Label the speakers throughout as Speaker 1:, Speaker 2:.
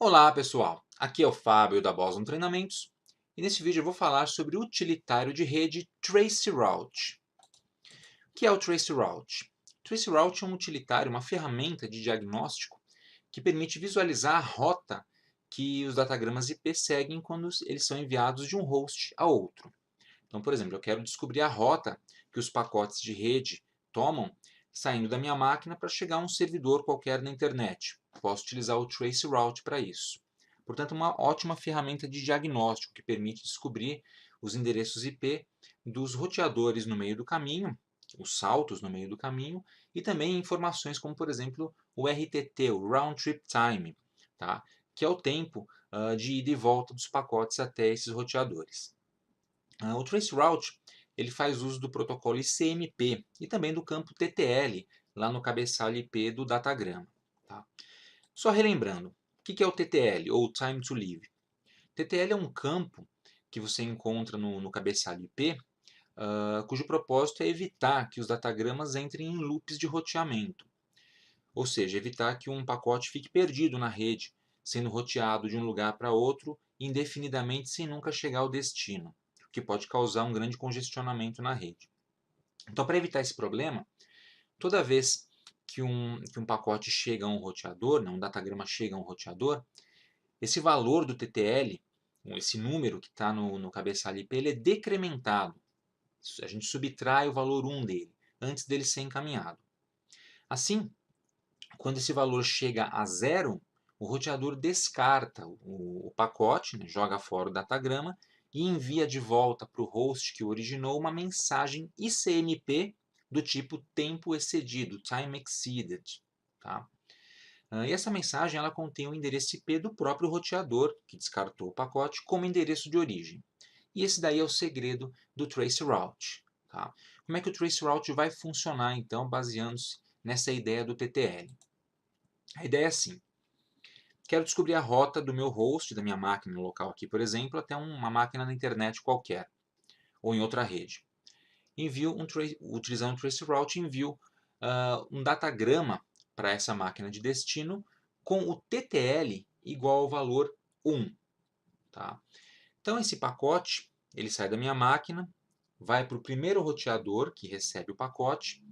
Speaker 1: Olá pessoal, aqui é o Fábio da Boson Treinamentos e nesse vídeo eu vou falar sobre o utilitário de rede Traceroute. O que é o Traceroute? Traceroute é um utilitário, uma ferramenta de diagnóstico que permite visualizar a rota que os datagramas IP seguem quando eles são enviados de um host a outro. Então, por exemplo, eu quero descobrir a rota que os pacotes de rede tomam saindo da minha máquina para chegar a um servidor qualquer na internet. Posso utilizar o Traceroute para isso. Portanto, uma ótima ferramenta de diagnóstico que permite descobrir os endereços IP dos roteadores no meio do caminho, os saltos no meio do caminho, e também informações como, por exemplo, o RTT, o Round Trip Time, tá? Que é o tempo de ida e volta dos pacotes até esses roteadores. O Traceroute ele faz uso do protocolo ICMP e também do campo TTL, lá no cabeçalho IP do datagrama. Tá? Só relembrando, o que é o TTL, ou Time to Live? TTL é um campo que você encontra no cabeçalho IP, cujo propósito é evitar que os datagramas entrem em loops de roteamento, ou seja, evitar que um pacote fique perdido na rede, sendo roteado de um lugar para outro indefinidamente sem nunca chegar ao destino, o que pode causar um grande congestionamento na rede. Então, para evitar esse problema, toda vez que um pacote chega a um roteador, um datagrama chega a um roteador, esse valor do TTL, esse número que está no cabeçalho IP, ele é decrementado. A gente subtrai o valor 1 dele, antes dele ser encaminhado. Assim, quando esse valor chega a zero, o roteador descarta o pacote, né, joga fora o datagrama e envia de volta para o host que originou uma mensagem ICMP do tipo tempo excedido, time exceeded. Tá? E essa mensagem ela contém o endereço IP do próprio roteador, que descartou o pacote, como endereço de origem. E esse daí é o segredo do Traceroute. Tá? Como é que o Traceroute vai funcionar, então, baseando-se nessa ideia do TTL? A ideia é assim: quero descobrir a rota do meu host, da minha máquina local aqui, por exemplo, até uma máquina na internet qualquer, ou em outra rede. Utilizando o Traceroute, envio um datagrama para essa máquina de destino com o TTL igual ao valor 1. Tá? Então esse pacote ele sai da minha máquina, vai para o primeiro roteador que recebe o pacote,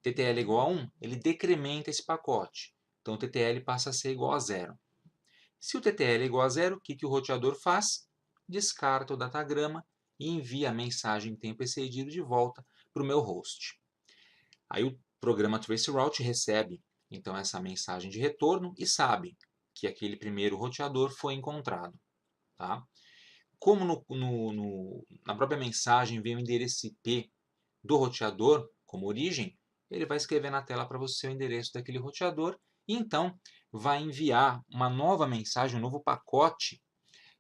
Speaker 1: TTL igual a 1, ele decrementa esse pacote. Então o TTL passa a ser igual a 0. Se o TTL é igual a 0, o que o roteador faz? Descarta o datagrama e envia a mensagem em tempo excedido de volta para o meu host. Aí o programa Traceroute recebe então essa mensagem de retorno e sabe que aquele primeiro roteador foi encontrado. Tá? Como na própria mensagem vem o endereço IP do roteador como origem, ele vai escrever na tela para você o endereço daquele roteador e então vai enviar uma nova mensagem, um novo pacote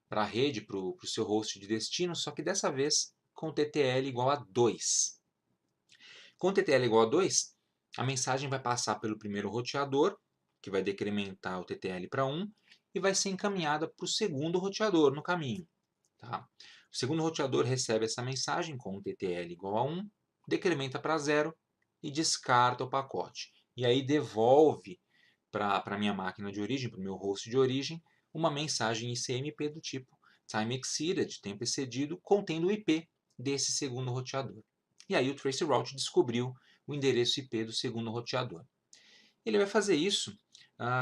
Speaker 1: para a rede, para o seu host de destino, só que dessa vez com TTL igual a 2. Com TTL igual a 2, a mensagem vai passar pelo primeiro roteador, que vai decrementar o TTL para 1, e vai ser encaminhada para o segundo roteador no caminho. Tá? O segundo roteador recebe essa mensagem com TTL igual a 1, decrementa para 0 e descarta o pacote. E aí devolve para a minha máquina de origem, para o meu host de origem, uma mensagem ICMP do tipo time exceeded, tempo excedido, contendo o IP desse segundo roteador. E aí o Traceroute descobriu o endereço IP do segundo roteador. Ele vai fazer isso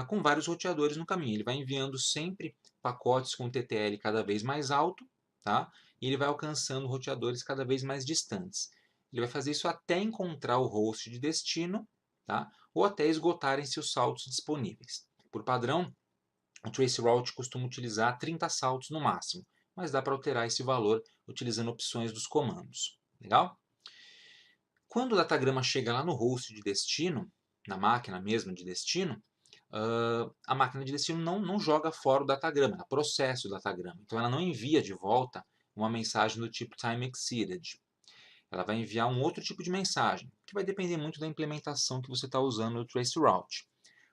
Speaker 1: com vários roteadores no caminho. Ele vai enviando sempre pacotes com TTL cada vez mais alto, tá? E ele vai alcançando roteadores cada vez mais distantes. Ele vai fazer isso até encontrar o host de destino, tá? Ou até esgotarem-se os saltos disponíveis. Por padrão, o Traceroute costuma utilizar 30 saltos no máximo, mas dá para alterar esse valor utilizando opções dos comandos. Legal? Quando o datagrama chega lá no host de destino, na máquina mesmo de destino, a máquina de destino não joga fora o datagrama, ela processa o datagrama. Então ela não envia de volta uma mensagem do tipo time exceeded. Ela vai enviar um outro tipo de mensagem, que vai depender muito da implementação que você está usando no Traceroute.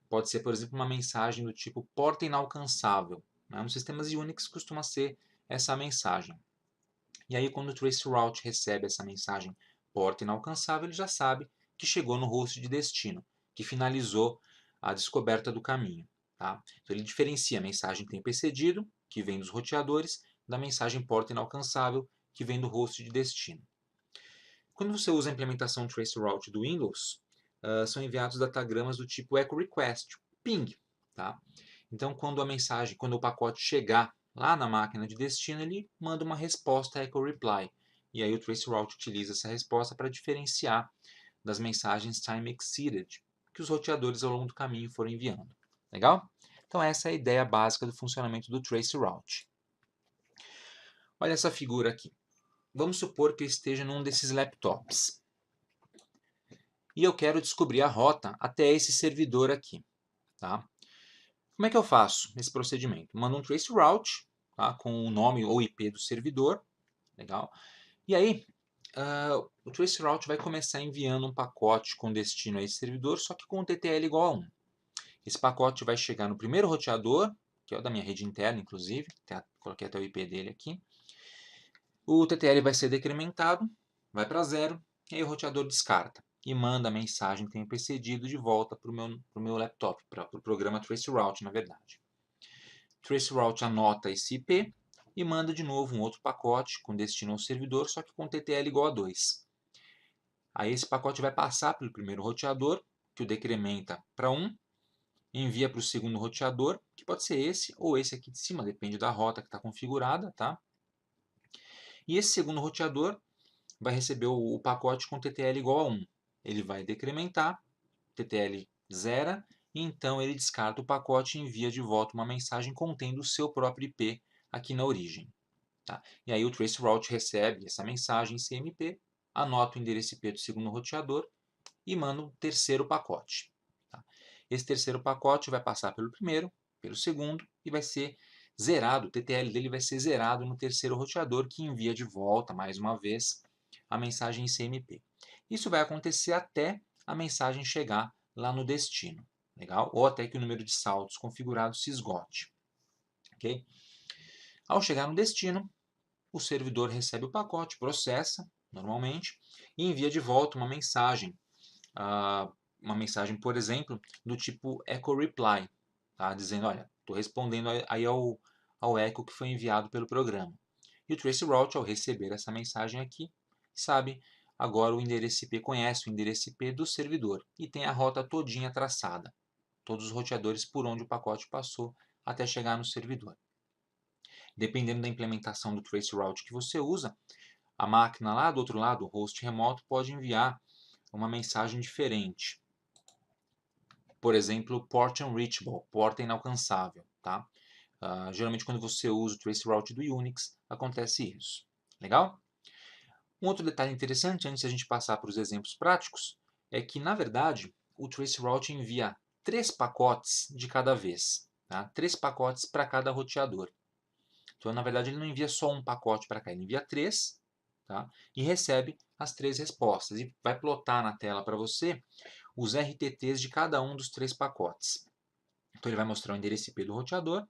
Speaker 1: Pode ser, por exemplo, uma mensagem do tipo porta inalcançável. Né? Nos sistemas Unix costuma ser essa mensagem. E aí quando o Traceroute recebe essa mensagem porta inalcançável, ele já sabe que chegou no host de destino, que finalizou a descoberta do caminho. Tá? Então ele diferencia a mensagem tempo excedido, que vem dos roteadores, da mensagem porta inalcançável, que vem do host de destino. Quando você usa a implementação traceroute do Windows, são enviados datagramas do tipo echo request, ping. Tá? Então, quando o pacote chegar lá na máquina de destino, ele manda uma resposta echo reply. E aí o traceroute utiliza essa resposta para diferenciar das mensagens time exceeded, que os roteadores ao longo do caminho foram enviando. Legal? Então essa é a ideia básica do funcionamento do traceroute. Olha essa figura aqui. Vamos supor que eu esteja num desses laptops. E eu quero descobrir a rota até esse servidor aqui. Tá? Como é que eu faço esse procedimento? Mando um traceroute, tá? Com o nome ou IP do servidor. Legal? E aí, o traceroute vai começar enviando um pacote com destino a esse servidor, só que com o TTL igual a 1. Esse pacote vai chegar no primeiro roteador, que é o da minha rede interna, inclusive. Coloquei até o IP dele aqui. O TTL vai ser decrementado, vai para 0, e aí o roteador descarta e manda a mensagem tempo excedido de volta para o meu laptop, para o programa traceroute, na verdade. Traceroute anota esse IP e manda de novo um outro pacote com destino ao servidor, só que com TTL igual a 2. Aí esse pacote vai passar pelo primeiro roteador, que o decrementa para 1, envia para o segundo roteador, que pode ser esse ou esse aqui de cima, depende da rota que está configurada, tá? E esse segundo roteador vai receber o pacote com TTL igual a 1. Ele vai decrementar, TTL zera, e então ele descarta o pacote e envia de volta uma mensagem contendo o seu próprio IP aqui na origem. Tá? E aí o traceroute recebe essa mensagem em CMP, anota o endereço IP do segundo roteador e manda um terceiro pacote. Tá? Esse terceiro pacote vai passar pelo primeiro, pelo segundo e vai ser zerado, o TTL dele vai ser zerado no terceiro roteador, que envia de volta, mais uma vez, a mensagem em CMP. Isso vai acontecer até a mensagem chegar lá no destino, legal? Ou até que o número de saltos configurados se esgote. Okay? Ao chegar no destino, o servidor recebe o pacote, processa, normalmente, e envia de volta uma mensagem, por exemplo, do tipo echo reply, tá? Dizendo, olha, estou respondendo aí ao echo que foi enviado pelo programa. E o traceroute, ao receber essa mensagem aqui, sabe agora o endereço IP, conhece o endereço IP do servidor e tem a rota todinha traçada, todos os roteadores por onde o pacote passou até chegar no servidor. Dependendo da implementação do traceroute que você usa, a máquina lá do outro lado, o host remoto, pode enviar uma mensagem diferente. Por exemplo, port unreachable, porta inalcançável. Tá? Geralmente quando você usa o traceroute do Unix, acontece isso. Legal? Um outro detalhe interessante, antes de a gente passar para os exemplos práticos, é que, na verdade, o traceroute envia 3 pacotes de cada vez. Tá? 3 pacotes para cada roteador. Então, na verdade, ele não envia só um pacote para cá, ele envia 3, tá? E recebe as 3 respostas. E vai plotar na tela para você os RTTs de cada um dos 3 pacotes. Então ele vai mostrar o endereço IP do roteador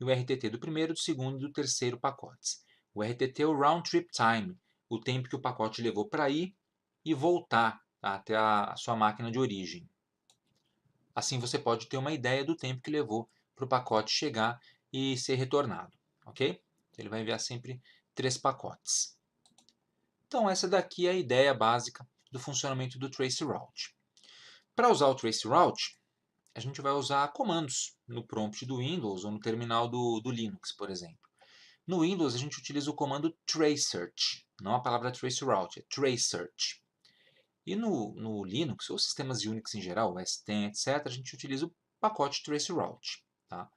Speaker 1: e o RTT do primeiro, do segundo e do terceiro pacotes. O RTT é o Round Trip Time, o tempo que o pacote levou para ir e voltar, tá, até a sua máquina de origem. Assim você pode ter uma ideia do tempo que levou para o pacote chegar e ser retornado. Ok? Ele vai enviar sempre 3 pacotes. Então essa daqui é a ideia básica do funcionamento do traceroute. Para usar o traceroute, a gente vai usar comandos no prompt do Windows ou no terminal do Linux, por exemplo. No Windows, a gente utiliza o comando tracesearch, não a palavra traceroute, é tracesearch. E no Linux, ou sistemas Unix em geral, S10, etc., a gente utiliza o pacote traceroute. Tá?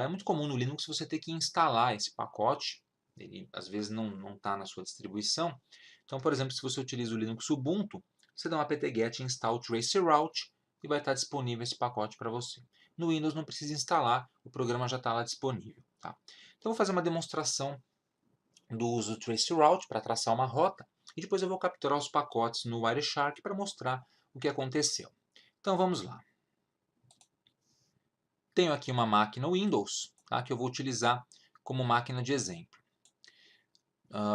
Speaker 1: É muito comum no Linux você ter que instalar esse pacote, ele às vezes não está na sua distribuição. Então, por exemplo, se você utiliza o Linux Ubuntu, você dá um apt-get install traceroute e vai estar disponível esse pacote para você. No Windows não precisa instalar, o programa já está lá disponível. Tá? Então, eu vou fazer uma demonstração do uso do traceroute para traçar uma rota e depois eu vou capturar os pacotes no Wireshark para mostrar o que aconteceu. Então, vamos lá. Tenho aqui uma máquina Windows, tá, que eu vou utilizar como máquina de exemplo.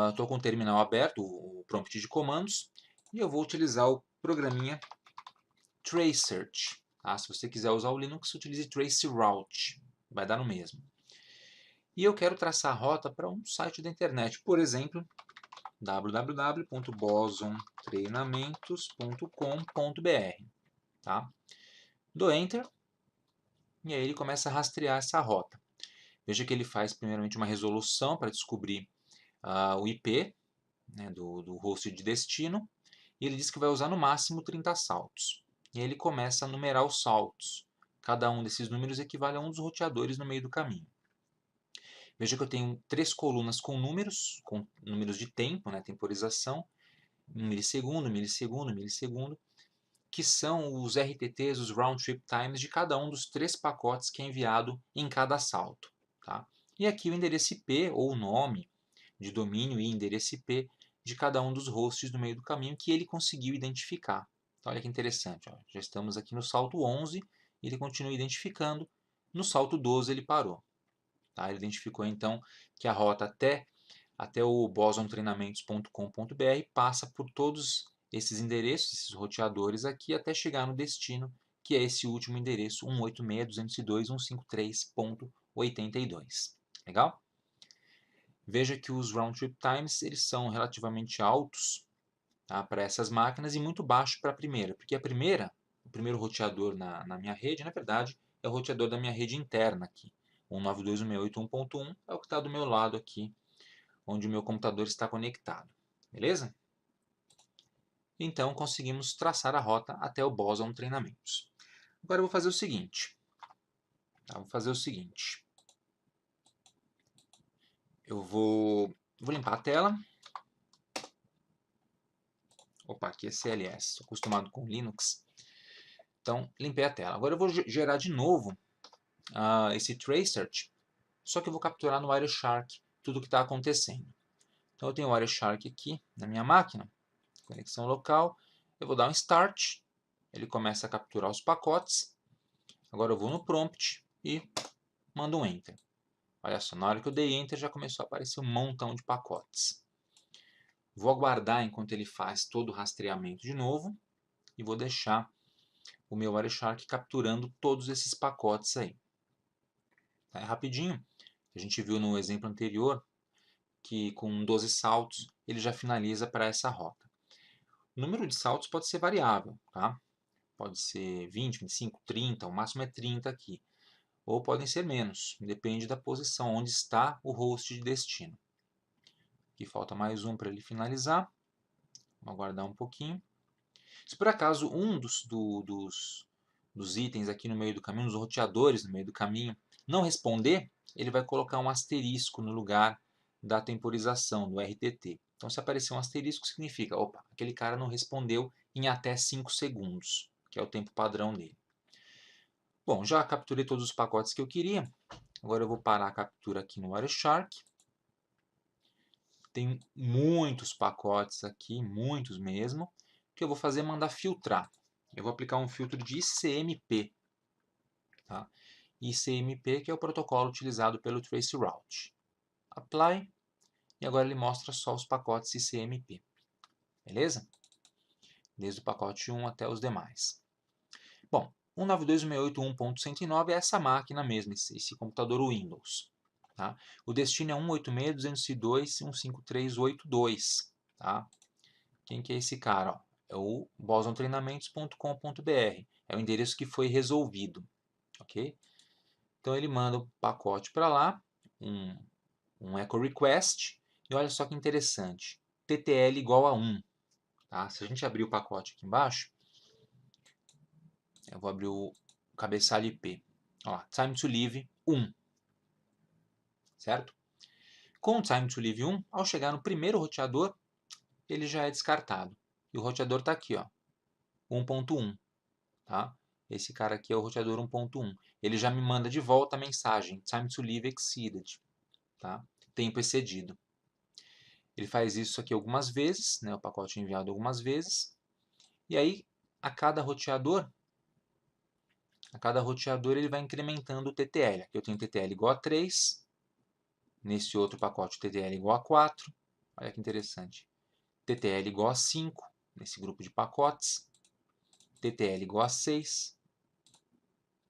Speaker 1: Estou com o terminal aberto, o prompt de comandos, e eu vou utilizar o programinha tracesearch. Tá? Se você quiser usar o Linux, utilize traceroute, vai dar no mesmo. E eu quero traçar a rota para um site da internet, por exemplo, www.bosontreinamentos.com.br. Tá? Dou Enter e aí ele começa a rastrear essa rota. Veja que ele faz primeiramente uma resolução para descobrir o IP, né, do host de destino, e ele diz que vai usar no máximo 30 saltos. E aí ele começa a numerar os saltos. Cada um desses números equivale a um dos roteadores no meio do caminho. Veja que eu tenho 3 colunas com números de tempo, né, temporização, milissegundo, milissegundo, milissegundo, que são os RTTs, os Round Trip Times, de cada um dos 3 pacotes que é enviado em cada salto. Tá? E aqui o endereço IP, ou o nome de domínio e endereço IP de cada um dos hosts no meio do caminho que ele conseguiu identificar. Então, olha que interessante, ó. Já estamos aqui no salto 11, ele continua identificando, no salto 12 ele parou. Tá? Ele identificou então que a rota até o bosontreinamentos.com.br passa por todos esses endereços, esses roteadores aqui, até chegar no destino, que é esse último endereço, 186.202.105.3.82. Legal? Veja que os round trip times eles são relativamente altos, tá, para essas máquinas e muito baixos para a primeira, porque o primeiro roteador na minha rede, na verdade, é o roteador da minha rede interna aqui. 192.168.1.1 é o que está do meu lado aqui, onde o meu computador está conectado. Beleza? Então, conseguimos traçar a rota até o Boson Treinamentos. Agora eu vou fazer o seguinte. Eu vou limpar a tela. Opa, aqui é CLS, estou acostumado com Linux. Então, limpei a tela. Agora eu vou gerar de novo esse tracert, só que eu vou capturar no Wireshark tudo o que está acontecendo. Então eu tenho o Wireshark aqui na minha máquina, conexão local. Eu vou dar um Start, ele começa a capturar os pacotes. Agora eu vou no Prompt e mando um Enter. Olha só, na hora que eu dei Enter já começou a aparecer um montão de pacotes. Vou aguardar enquanto ele faz todo o rastreamento de novo e vou deixar o meu Wireshark capturando todos esses pacotes aí. É rapidinho. A gente viu no exemplo anterior que com 12 saltos ele já finaliza para essa rota. O número de saltos pode ser variável, tá? Pode ser 20, 25, 30, o máximo é 30 aqui. Ou podem ser menos, depende da posição, onde está o host de destino. Aqui falta mais um para ele finalizar. Vamos aguardar um pouquinho. Se por acaso um dos itens aqui no meio do caminho, dos roteadores no meio do caminho, não responder, ele vai colocar um asterisco no lugar da temporização, do RTT. Então, se aparecer um asterisco, significa, opa, aquele cara não respondeu em até 5 segundos, que é o tempo padrão dele. Bom, já capturei todos os pacotes que eu queria. Agora eu vou parar a captura aqui no Wireshark. Tem muitos pacotes aqui, muitos mesmo. O que eu vou fazer é mandar filtrar. Eu vou aplicar um filtro de ICMP. Tá? ICMP, que é o protocolo utilizado pelo traceroute. Apply. E agora ele mostra só os pacotes ICMP. Beleza? Desde o pacote 1 até os demais. Bom, 192.168.1.109 é essa máquina mesmo, esse computador Windows. Tá? O destino é 186.202.153.82. Tá? Quem que é esse cara? Ó? É o bosontreinamentos.com.br. É o endereço que foi resolvido. Ok? Então ele manda o pacote para lá, um echo request, e olha só que interessante, TTL igual a 1. Tá? Se a gente abrir o pacote aqui embaixo, eu vou abrir o cabeçalho IP. Ó, time to live 1. Certo? Com o time to live 1, ao chegar no primeiro roteador, ele já é descartado. E o roteador está aqui, ó, 1.1. Tá? Esse cara aqui é o roteador 1.1. Ele já me manda de volta a mensagem time to live exceeded. Tá? Tempo excedido. Ele faz isso aqui algumas vezes, né? O pacote é enviado algumas vezes. E aí, a cada roteador ele vai incrementando o TTL. Aqui eu tenho TTL igual a 3. Nesse outro pacote, TTL igual a 4. Olha que interessante. TTL igual a 5, nesse grupo de pacotes. TTL igual a 6.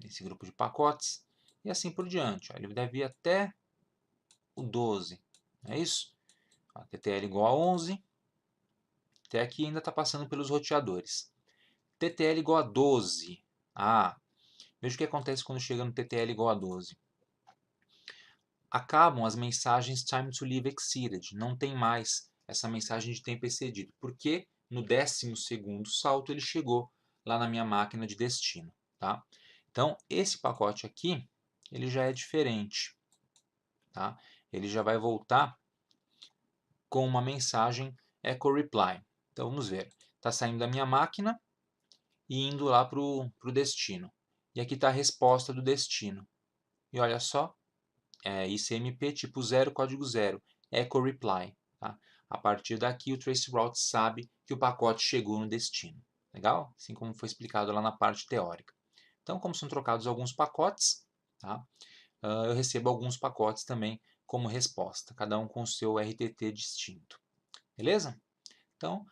Speaker 1: esse grupo de pacotes, e assim por diante. Ele deve ir até o 12, não é isso? A TTL igual a 11, até aqui ainda está passando pelos roteadores. TTL igual a 12. Veja o que acontece quando chega no TTL igual a 12. Acabam as mensagens time to leave exceeded. Não tem mais essa mensagem de tempo excedido. Porque no 12º salto ele chegou lá na minha máquina de destino. Tá? Então, esse pacote aqui, ele já é diferente. Tá? Ele já vai voltar com uma mensagem echo reply. Então, vamos ver. Está saindo da minha máquina e indo lá para o destino. E aqui está a resposta do destino. E olha só, ICMP tipo 0, código 0, echo reply. Tá? A partir daqui o traceroute sabe que o pacote chegou no destino. Legal? Assim como foi explicado lá na parte teórica. Então, como são trocados alguns pacotes, tá? Eu recebo alguns pacotes também como resposta, cada um com o seu RTT distinto. Beleza? Então,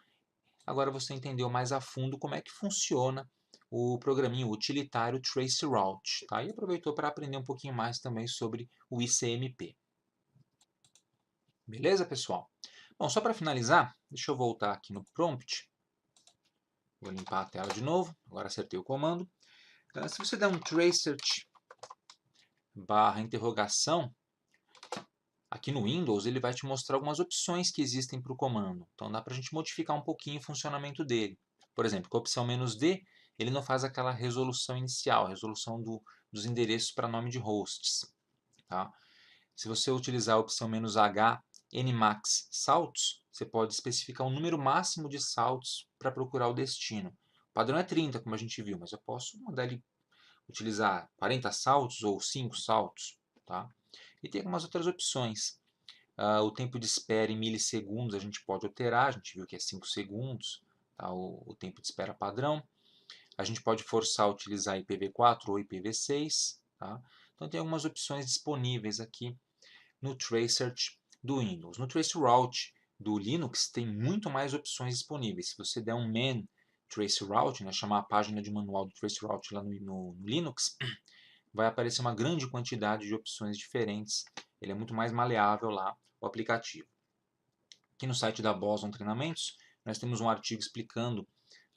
Speaker 1: agora você entendeu mais a fundo como é que funciona o programinho utilitário traceroute, tá? E aproveitou para aprender um pouquinho mais também sobre o ICMP. Beleza, pessoal? Bom, só para finalizar, deixa eu voltar aqui no prompt. Vou limpar a tela de novo, agora acertei o comando. Se você der um tracert barra interrogação, aqui no Windows ele vai te mostrar algumas opções que existem para o comando. Então dá para a gente modificar um pouquinho o funcionamento dele. Por exemplo, com a opção "-d", ele não faz aquela resolução inicial, resolução dos endereços para nome de hosts. Tá? Se você utilizar a opção "-h", nmax saltos, você pode especificar um número máximo de saltos para procurar o destino. O padrão é 30, como a gente viu, mas eu posso mandar ele utilizar 40 saltos ou 5 saltos. Tá? E tem algumas outras opções. O tempo de espera em milissegundos a gente pode alterar, a gente viu que é 5 segundos, tá? o tempo de espera padrão. A gente pode forçar a utilizar IPv4 ou IPv6. Tá? Então tem algumas opções disponíveis aqui no Tracert do Windows. No Traceroute do Linux tem muito mais opções disponíveis. Se você der um man traceroute, né, chamar a página de manual do traceroute lá no Linux, vai aparecer uma grande quantidade de opções diferentes. Ele é muito mais maleável lá, o aplicativo. Aqui no site da Boson Treinamentos, nós temos um artigo explicando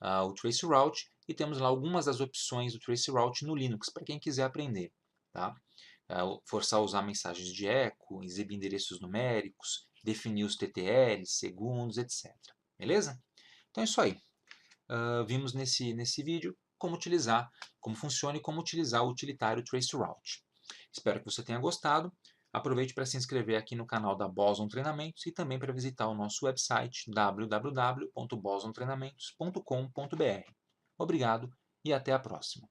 Speaker 1: o traceroute e temos lá algumas das opções do traceroute no Linux, para quem quiser aprender. Tá? Forçar a usar mensagens de eco, exibir endereços numéricos, definir os TTLs, segundos, etc. Beleza? Então é isso aí. Vimos nesse vídeo como funciona e como utilizar o utilitário traceroute. Espero que você tenha gostado. Aproveite para se inscrever aqui no canal da Boson Treinamentos e também para visitar o nosso website www.bosontreinamentos.com.br. Obrigado e até a próxima.